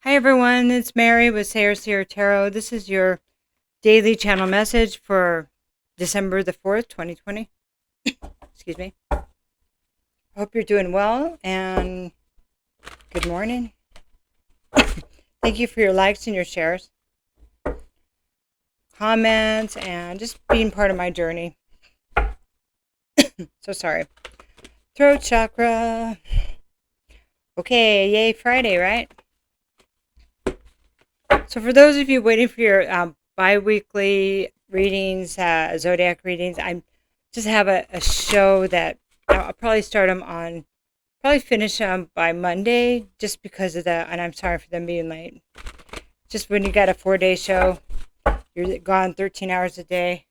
Hi everyone, it's Mary with SayreSeer Tarot. This is your daily channel message for December the 4th, 2020. Excuse me. I hope you're doing well and good morning. Thank you for your likes and your shares, comments, and just being part of my journey. So sorry. Throat chakra. Okay, yay, Friday, right? So for those of you waiting for your bi-weekly readings, zodiac readings, I just have a show that I'll probably finish them by Monday just because of and I'm sorry for them being late. Just when you got a 4-day show, you're gone 13 hours a day.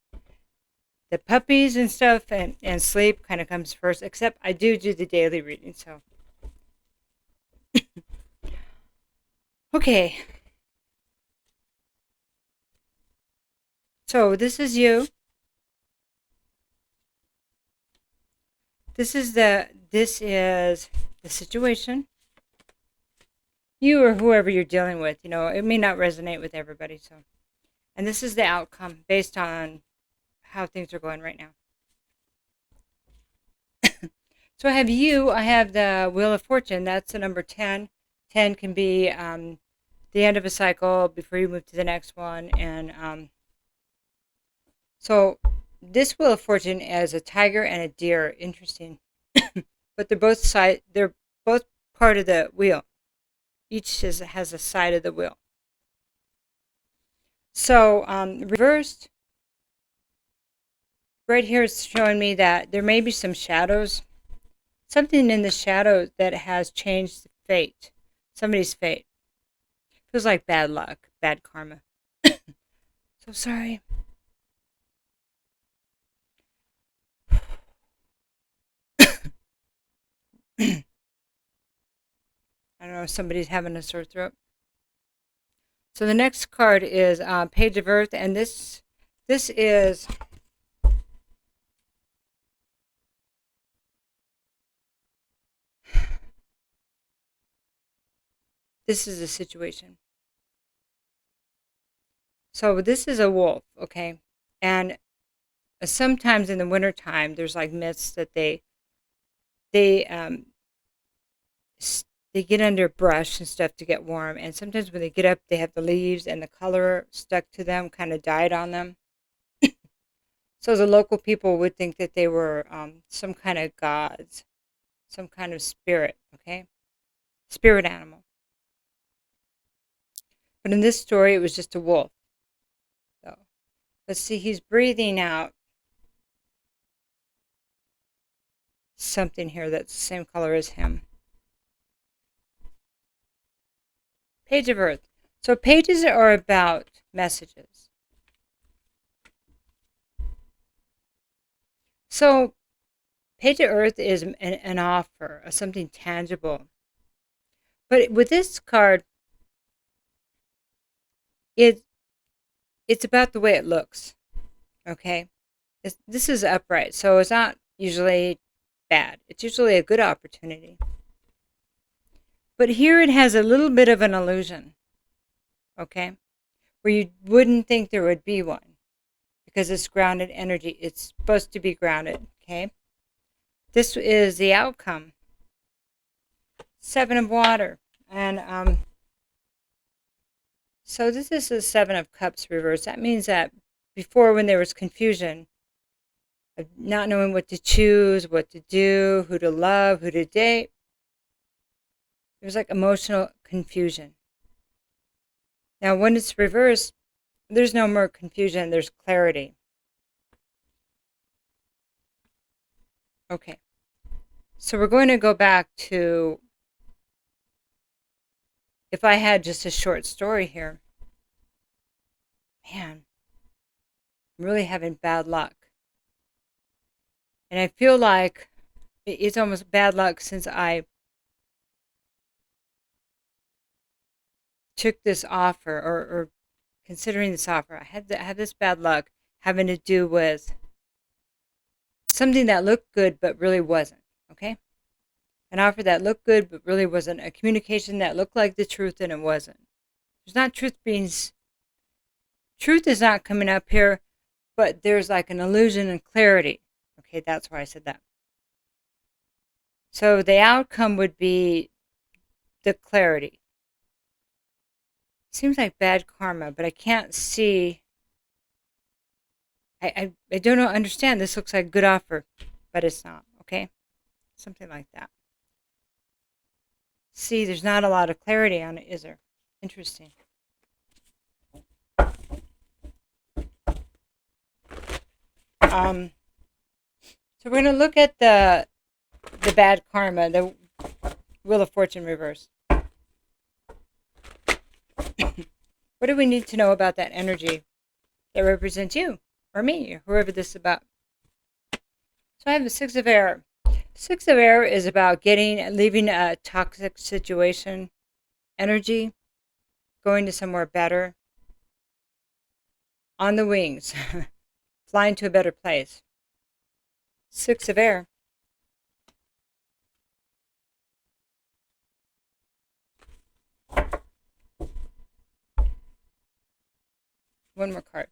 The puppies and stuff and sleep kind of comes first, except I do the daily reading, so. Okay. So this is you. This is the situation. You or whoever you're dealing with, it may not resonate with everybody, so. And this is the outcome based on how things are going right now. So I have the Wheel of Fortune. That's the number 10. 10 can be the end of a cycle before you move to the next one. And so this Wheel of Fortune is a tiger and a deer. Interesting. But they're both part of the wheel. Each has a side of the wheel. So reversed, right here is showing me that there may be some shadows. Something in the shadows that has changed fate. Somebody's fate. Feels like bad luck, bad karma. So sorry. I don't know if somebody's having a sore throat. So the next card is Page of Earth, and this is a situation. So this is a wolf, okay? And sometimes in the wintertime, there's like myths that they get under brush and stuff to get warm. And sometimes when they get up, they have the leaves and the color stuck to them, kind of dyed on them. So the local people would think that they were some kind of gods, some kind of spirit, okay? Spirit animal. But in this story, it was just a wolf. So let's see, he's breathing out something here that's the same color as him. Page of Earth. So pages are about messages. So Page of Earth is an offer of something tangible. But with this card, it's about the way it looks. Okay? This is upright, so it's not usually bad. It's usually a good opportunity. But here it has a little bit of an illusion. Okay? Where you wouldn't think there would be one. Because it's grounded energy. It's supposed to be grounded. Okay? This is the outcome. 7 of water. And so this is the 7 of cups reversed. That means that before, when there was confusion of not knowing what to choose, what to do, who to love, who to date, it was like emotional confusion. Now when it's reversed, there's no more confusion, there's clarity. Okay, so we're going to go back to, if I had just a short story here. Man, I'm really having bad luck. And I feel like it's almost bad luck since I took this offer or considering this offer. I had this bad luck having to do with something that looked good but really wasn't. Okay? An offer that looked good, but really wasn't. A communication that looked like the truth and it wasn't. There's not truth is not coming up here, but there's like an illusion and clarity. Okay, that's why I said that. So the outcome would be the clarity. Seems like bad karma, but I can't see. I don't understand. This looks like a good offer, but it's not. Okay, something like that. See, there's not a lot of clarity on it, is there? Interesting. So we're going to look at the bad karma, the Wheel of Fortune reverse. What do we need to know about that energy that represents you or me or whoever this is about? So I have the Six of Air. Six of Air is about leaving a toxic situation, energy, going to somewhere better, on the wings, flying to a better place. Six of Air. One more card.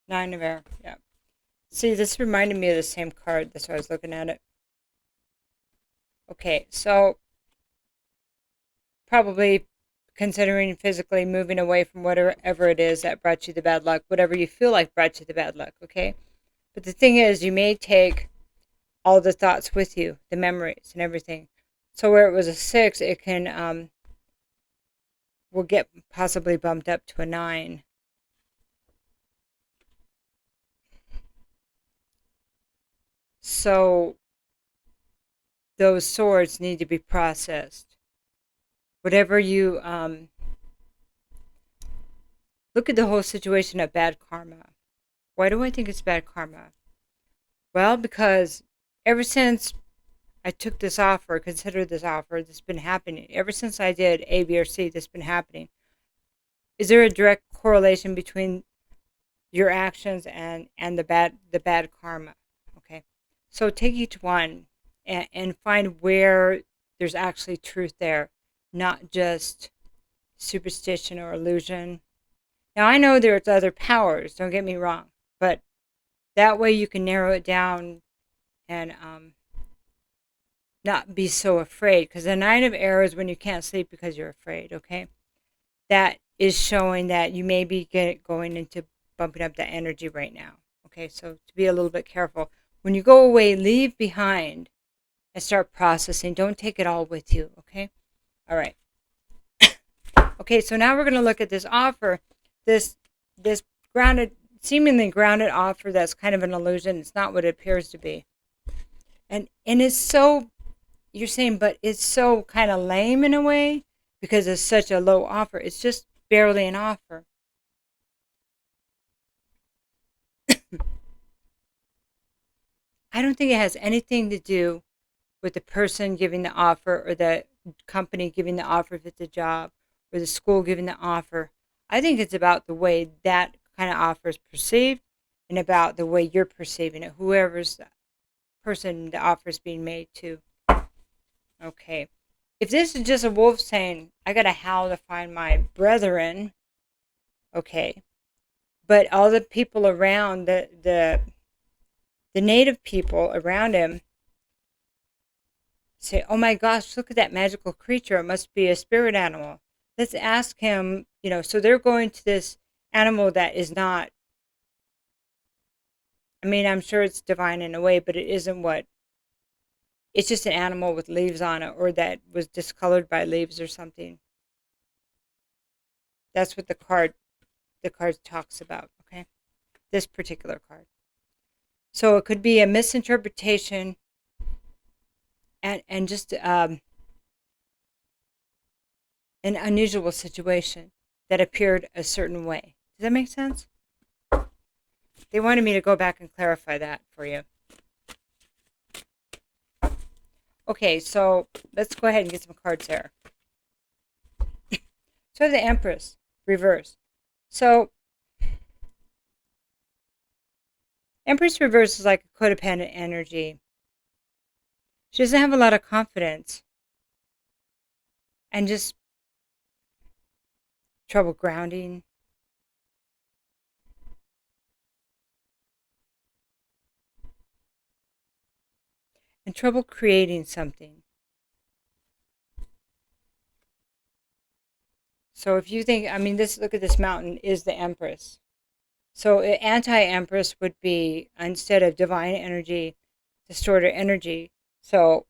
Nine of Air. Yeah. See, this reminded me of the same card. That's why I was looking at it. Okay, so probably considering physically moving away from whatever it is that brought you the bad luck, whatever you feel like brought you the bad luck, okay? But the thing is, you may take all the thoughts with you, the memories and everything. So where it was a 6, it can will get possibly bumped up to a 9. So those swords need to be processed. Whatever you look at the whole situation of bad karma. Why do I think it's bad karma? Well, because ever since I took this offer, considered this offer, this has been happening. Ever since I did A, B, or C, this has been happening. Is there a direct correlation between your actions and the bad karma? Okay. So take each one and find where there's actually truth there, not just superstition or illusion. Now, I know there's other powers, don't get me wrong, but that way you can narrow it down and not be so afraid. Because the Nine of Air is when you can't sleep because you're afraid, okay? That is showing that you may be going into bumping up that energy right now, okay? So to be a little bit careful. When you go away, leave behind and start processing. Don't take it all with you, okay? All right. Okay, so now we're going to look at this offer, this seemingly grounded offer that's kind of an illusion. It's not what it appears to be. And it's so, you're saying, but it's so kind of lame in a way because it's such a low offer. It's just barely an offer. I don't think it has anything to do with the person giving the offer or the company giving the offer if it's a job or the school giving the offer. I think it's about the way that kind of offer is perceived and about the way you're perceiving it, whoever's the person the offer is being made to. Okay. If this is just a wolf saying, I got to howl to find my brethren, okay. But all the people around, the native people around him say, oh my gosh, look at that magical creature. It must be a spirit animal. Let's ask him, so they're going to this animal that is not, I mean, I'm sure it's divine in a way, but it isn't it's just an animal with leaves on it or that was discolored by leaves or something. That's what the card talks about, okay? This particular card. So it could be a misinterpretation and just an unusual situation that appeared a certain way. Does that make sense? They wanted me to go back and clarify that for you. Okay, so let's go ahead and get some cards there. So the Empress, reverse. So Empress reverse is like a codependent energy. She doesn't have a lot of confidence and just trouble grounding. And trouble creating something. So if you think, look at this mountain is the Empress. So anti-Empress would be, instead of divine energy, distorted energy. So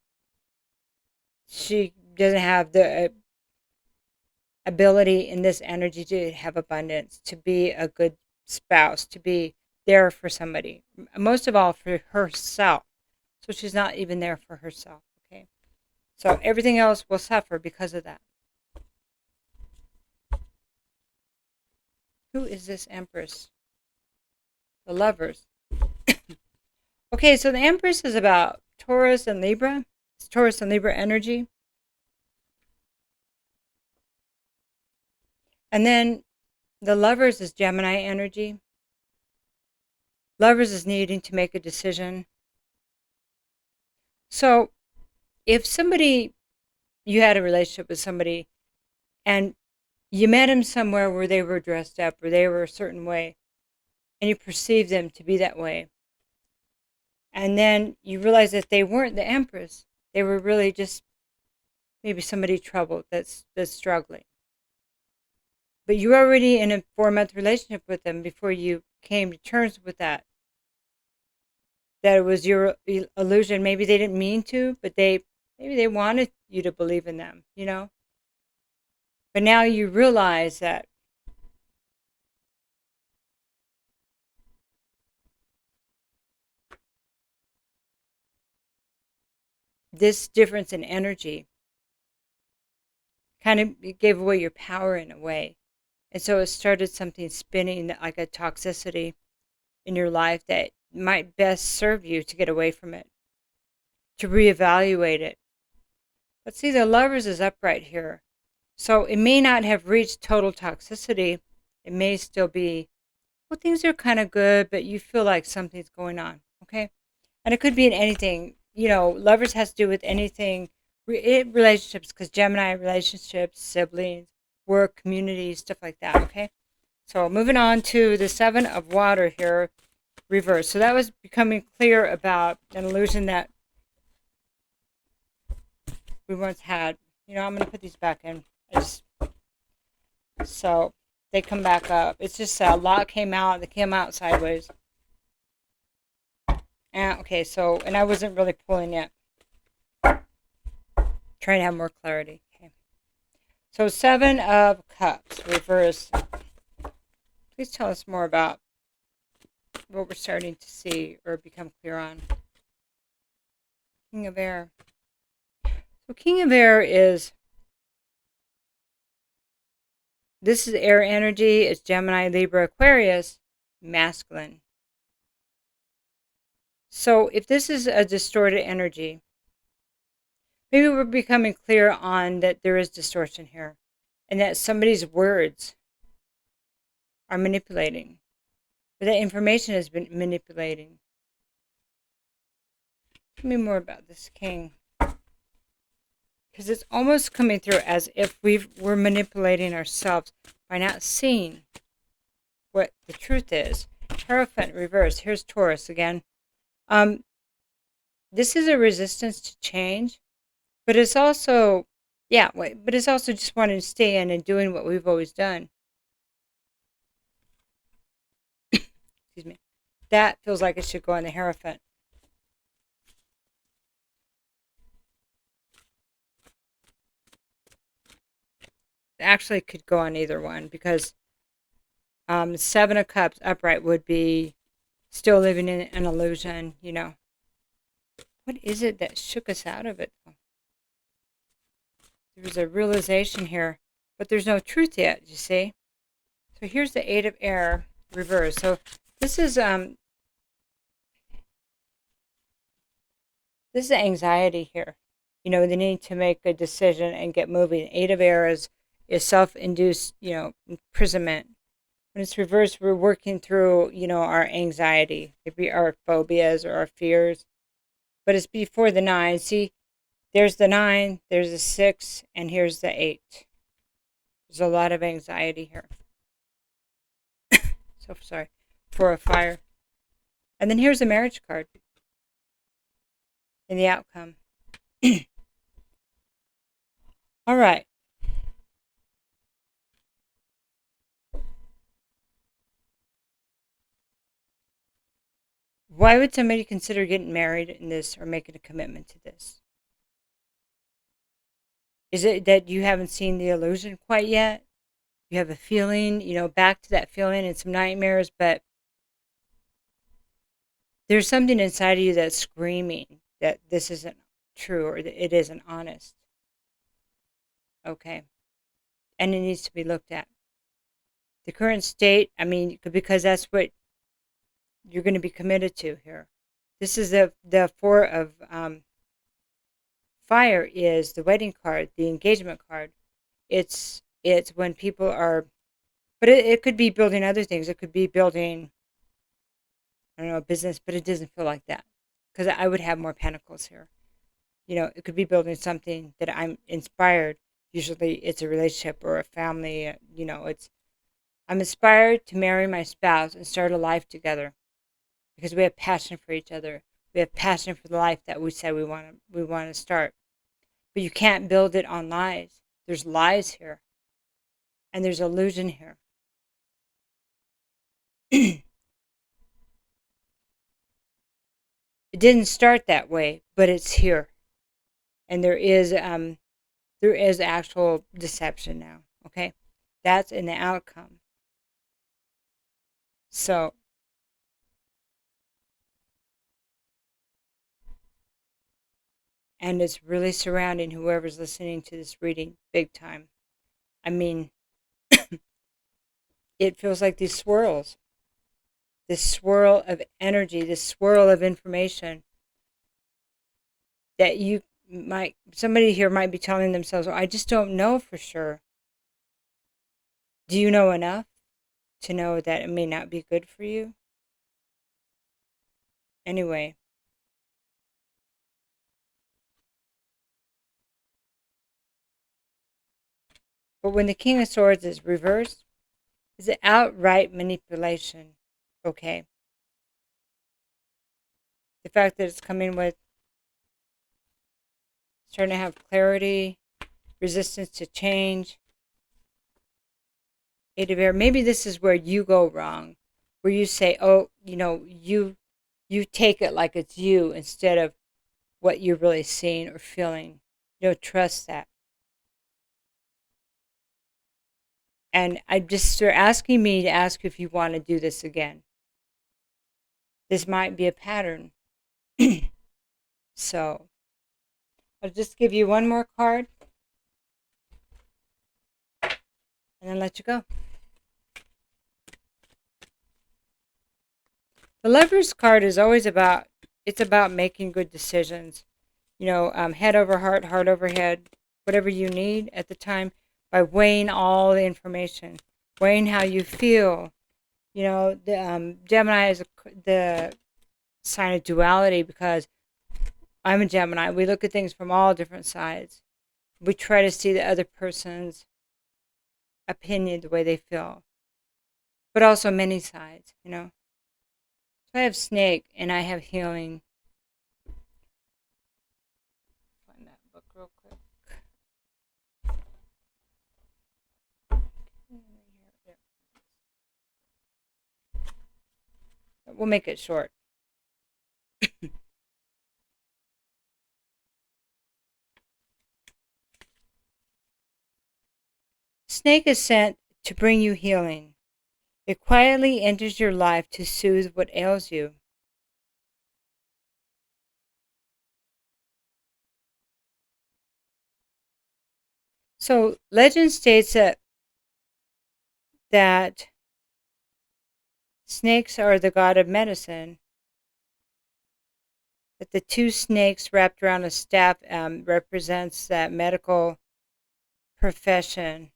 she doesn't have the ability in this energy to have abundance, to be a good spouse, to be there for somebody. Most of all, for herself. So she's not even there for herself, okay? So everything else will suffer because of that. Who is this Empress? The Lovers. Okay, so the Empress is about Taurus and Libra. It's Taurus and Libra energy. And then the Lovers is Gemini energy. Lovers is needing to make a decision. So if you had a relationship with somebody and you met them somewhere where they were dressed up or they were a certain way and you perceived them to be that way, and then you realize that they weren't the Empress, they were really just maybe somebody troubled that's struggling. But you were already in a 4-month relationship with them before you came to terms with that it was your illusion. Maybe they didn't mean to, but maybe they wanted you to believe in them, But now you realize that this difference in energy kind of gave away your power in a way. And so it started something spinning like a toxicity in your life that might best serve you to get away from it, to reevaluate it. But see, the Lovers is upright here. So it may not have reached total toxicity. It may still be, well, things are kind of good, but you feel like something's going on, okay? And it could be in anything. Lovers has to do with anything, relationships, because Gemini, relationships, siblings, work, community, stuff like that, okay? So moving on to the 7 of Water here, reverse. So that was becoming clear about an illusion that we once had. I'm going to put these back in. So they come back up. It's just a lot came out. They came out sideways. Okay, and I wasn't really pulling yet. Trying to have more clarity. Okay. So 7 of Cups, reverse. Please tell us more about what we're starting to see or become clear on. King of Air. So King of Air this is air energy. It's Gemini, Libra, Aquarius, masculine. So if this is a distorted energy, maybe we're becoming clear on that there is distortion here and that somebody's words are manipulating, or that information has been manipulating. Tell me more about this King. Because it's almost coming through as if we're manipulating ourselves by not seeing what the truth is. Hierophant reverse. Here's Taurus again. This is a resistance to change, but it's also, but it's also just wanting to stay in and doing what we've always done. Excuse me. That feels like it should go on the Hierophant. Actually could go on either one because 7 of Cups upright would be still living in an illusion, What is it that shook us out of it? There's a realization here, but there's no truth yet, you see? So here's the 8 of Air reverse. So this is anxiety here. They need to make a decision and get moving. 8 of Air is self-induced, imprisonment. When it's reversed, we're working through, our anxiety, maybe our phobias or our fears. but it's before the 9. See, there's the 9, there's the 6, and here's the 8. There's a lot of anxiety here. So sorry. For a fire. And then here's a marriage card. And the outcome. All right. Why would somebody consider getting married in this or making a commitment to this? Is it that you haven't seen the illusion quite yet? You have a feeling, back to that feeling and some nightmares, but there's something inside of you that's screaming that this isn't true or that it isn't honest. Okay. And it needs to be looked at. The current state, because that's what you're going to be committed to here. This is the 4 of fire is the wedding card, the engagement card. It's when people are, but it could be building other things. It could be building, I don't know, a business, but it doesn't feel like that because I would have more pentacles here. It could be building something that I'm inspired. Usually it's a relationship or a family. I'm inspired to marry my spouse and start a life together because we have passion for each other. We have passion for the life that we said we want to start. But you can't build it on lies. There's lies here. And there's illusion here. It didn't start that way, but it's here. And there is actual deception now. Okay? That's in the outcome. So and it's really surrounding whoever's listening to this reading big time. It feels like these swirls, this swirl of energy, this swirl of information that somebody here might be telling themselves, I just don't know for sure. Do you know enough to know that it may not be good for you? Anyway. But when the King of Swords is reversed, it's an outright manipulation. Okay. The fact that it's coming with starting to have clarity, resistance to change. 8 of Air. Maybe this is where you go wrong, where you say, oh, you take it like it's you instead of what you're really seeing or feeling. Trust that. And they're asking me to ask if you want to do this again. This might be a pattern. So, I'll just give you one more card and then let you go. The Lover's card is always about making good decisions. Head over heart, heart over head, whatever you need at the time by weighing all the information, weighing how you feel. Gemini is the sign of duality because I'm a Gemini. We look at things from all different sides. We try to see the other person's opinion the way they feel, but also many sides, So I have snake and I have healing. Find that book real quick. We'll make it short. Snake is sent to bring you healing. It quietly enters your life to soothe what ails you. So legend states that snakes are the god of medicine. That the 2 snakes wrapped around a staff represents that medical profession.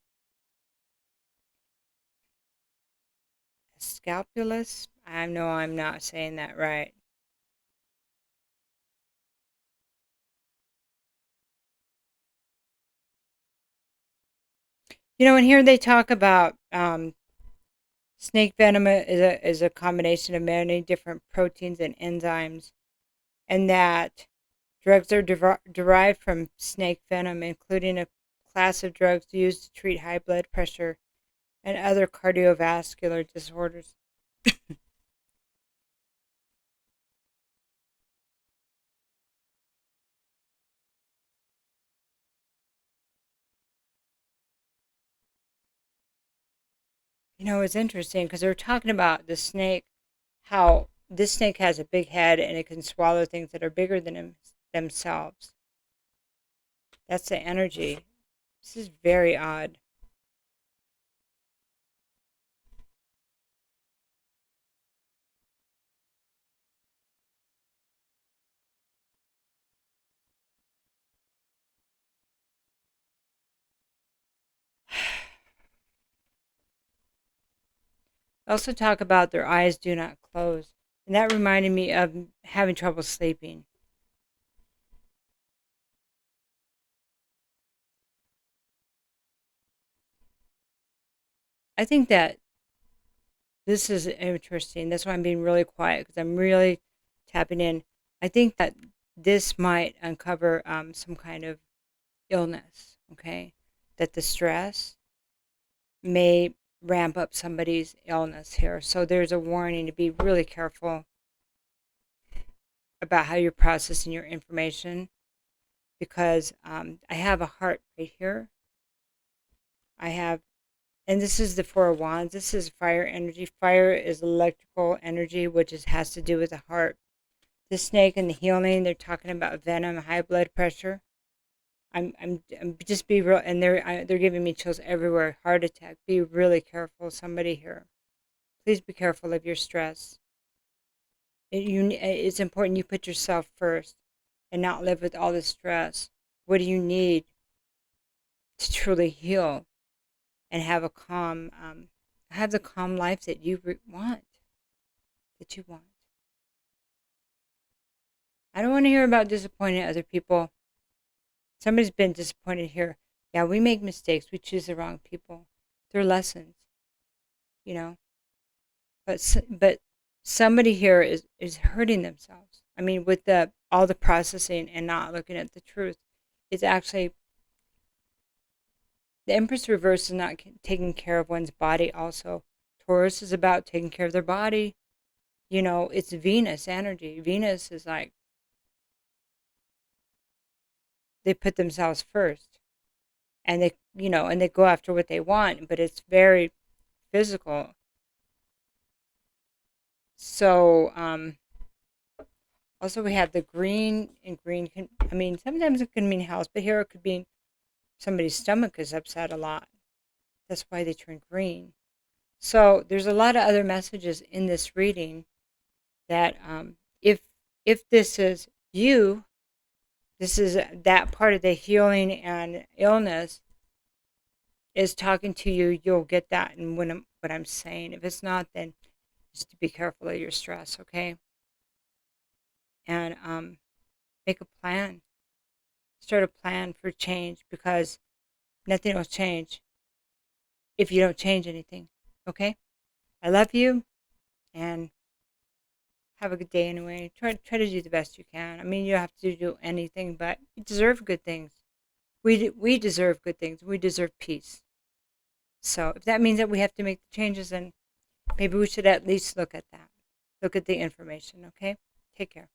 Scalpulus? I know I'm not saying that right. You know, and here they talk about snake venom is a combination of many different proteins and enzymes, and that drugs are derived from snake venom, including a class of drugs used to treat high blood pressure and other cardiovascular disorders. You know, it's interesting because they're talking about the snake, how this snake has a big head and it can swallow things that are bigger than themselves. That's the energy. This is very odd. Also talk about their eyes do not close. And that reminded me of having trouble sleeping. I think that this is interesting. That's why I'm being really quiet because I'm really tapping in. I think that this might uncover some kind of illness, okay? That the stress may ramp up somebody's illness here. So there's a warning to be really careful about how you're processing your information because I have a heart right here. I have, and this is the Four of Wands. This is fire energy. Fire is electrical energy, which has to do with the heart. The snake and the healing. They're talking about venom, high blood pressure. I'm just be real, and they're giving me chills everywhere. Heart attack. Be really careful. Somebody here. Please be careful of your stress. It's important you put yourself first and not live with all the stress. What do you need to truly heal and have the calm life that you want, that you want? I don't want to hear about disappointing other people. Somebody's been disappointed here. Yeah, we make mistakes. We choose the wrong people. They're lessons, you know. But somebody here is hurting themselves. I mean, with the all the processing and not looking at the truth, it's actually the Empress reverse is not taking care of one's body. Also, Taurus is about taking care of their body. You know, it's Venus energy. Venus is like they put themselves first, and they go after what they want, but it's very physical. So also we have the green, and green can, I mean, sometimes it can mean health, but here it could mean somebody's stomach is upset a lot. That's why they turn green. So there's a lot of other messages in this reading that if this is you, this is that part of the healing and illness is talking to you, you'll get that. And what I'm saying, if it's not, then just to be careful of your stress, okay? And make a plan. Start a plan for change because nothing will change if you don't change anything, okay? I love you and have a good day anyway. Try to do the best you can. I mean, you don't have to do anything, but you deserve good things. We deserve good things. We deserve peace. So if that means that we have to make the changes, then maybe we should at least look at that. Look at the information, okay? Take care.